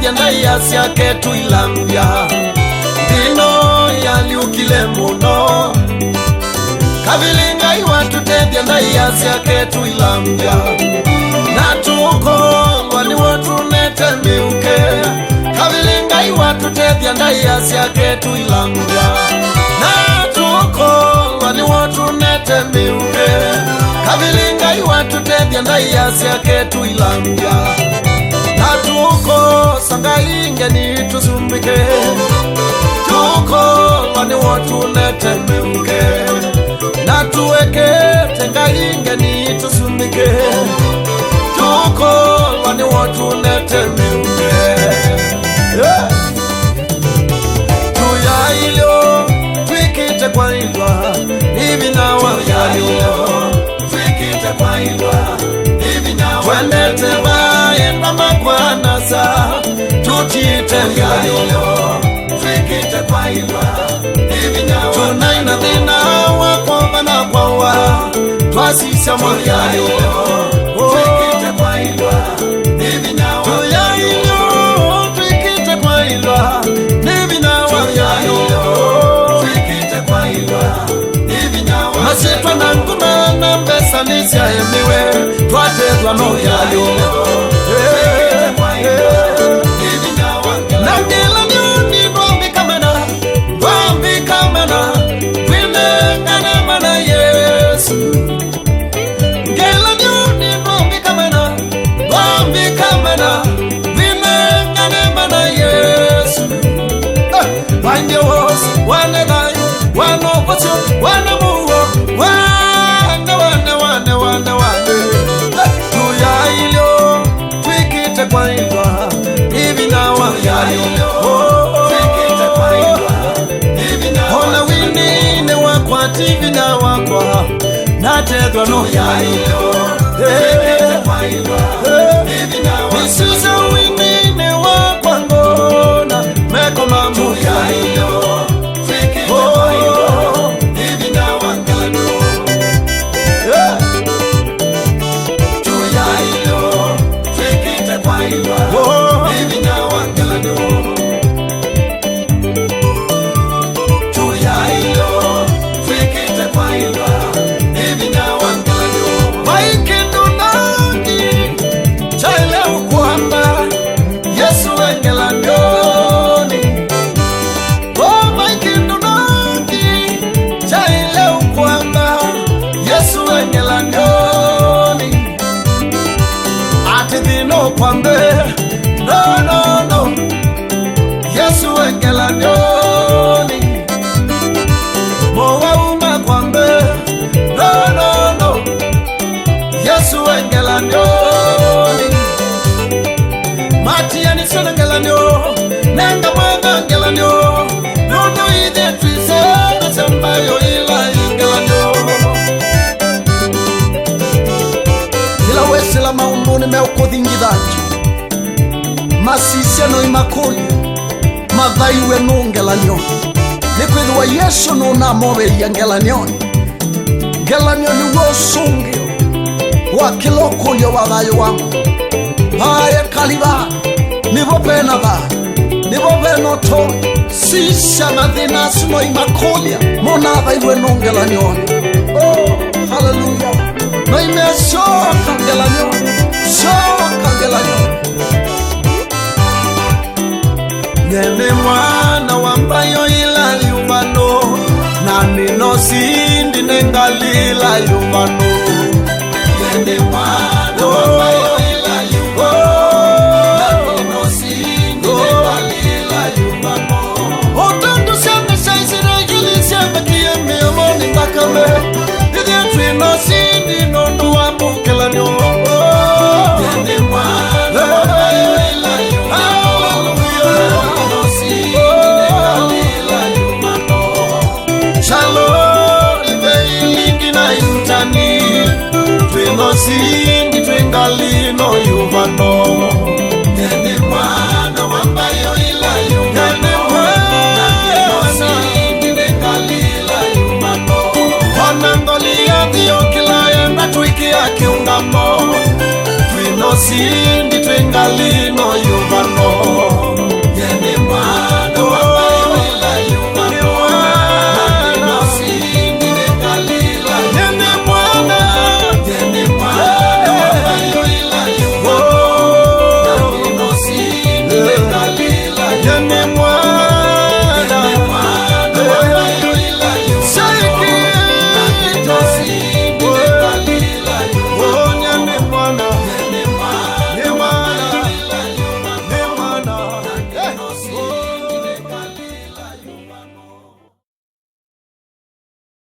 tutedia ndai yasiake tuilambia dino yaliukile muno kavilinga iwa tutedia ndai yasiake tuilambia natukongwa ni watu netemiuke kavilinga iwa tutedia ndai yasiake tuilambia natukongwa ni watu netemiuke kavilinga iwa tutedia ndai yasiake tuilambia natuko sanga ingeni tusumbike tuko wani watu netemiuke natuweke tenga ingeni tusumbike tuko wani watu netemiuke tuya ilio twikite kwa ilwa hivi na wakalio twikite kwa ilwa hivi na wendete vaenda makwanasa tutitenga ilio twikite kwa ilwa hivi na tunaina dhina wakova na kwawa twasisya mwakalio twikite kwa ilwa hivi na tuya ilio twikite kwa ilwa hivi na wakalio twikite kwa ilwa hivi na wakalio masitwa na nguna na mbesa nisya emiwe twatezwa no yalio twikite kwa ilwa hivi na wakalio na ngela nyoni gombi kamena kwinengana mana Yesu ngela nyoni gombi kamena kwinengana mana Yesu wanje wosi wanelai wanopocho wanamuwo wane tuya ilio twikite kwa ilwa hivi na wakalio twikite kwa ilwa hivi na hona winine wakwa tivi na wakwa natedwa no yalio twikite kwa ilwa hivi na wakalio misuza winine wakwa ngona meko mamu yalio twikite kwa ilwa hivi na wakalio tuya ilio twikite kwa ilwa hivi na wakalio tuya ilio twikite kwa ilwa hivi na wakalio maikindu nangi chaile ukwamba Yesu engela ndoni maikindu nangi chaile ukwamba Yesu engela ndoni ati dhino kwambe no Yesu engela ndoni mowa uma kwambe no Yesu engela ndoni mati yani sana engela ndoni nenga mwanga engela ndoni nono ide twise na sembayo ila engela ndoni ila wesela maumbuni meukodhingidhaji masisya no imakoli mathaiwe no ngelanyo nikwithiwa Yesu no namoveia ngelanyoni ni wosungio wa kilokulio wa thayu wangu paye kaliva nivo pena tha nivo pena to sisya mathina sino imakolia mona thaiwe no ngelanyoni hallelujah no imeshoka ngelanyoni Nene mwana wambayo ila yuvano na nino sindi nengalila yuvano Nene mwana wambayo ila yuvano na nino sindi nengalila yuvano Otandu seme saisire gili seme kiyemi amoni mbakame Idhe twino sindi nono wambukela nyo Nene mwana wambayo ila yuvano Sindi twengalino yuvano Nene mwana wambayo ila yuvano Nene mwana sindi twengalila yuvano Wanangolia dhiyo kila yenda tuiki ya kiungamo Twino sindi twengalino yuvano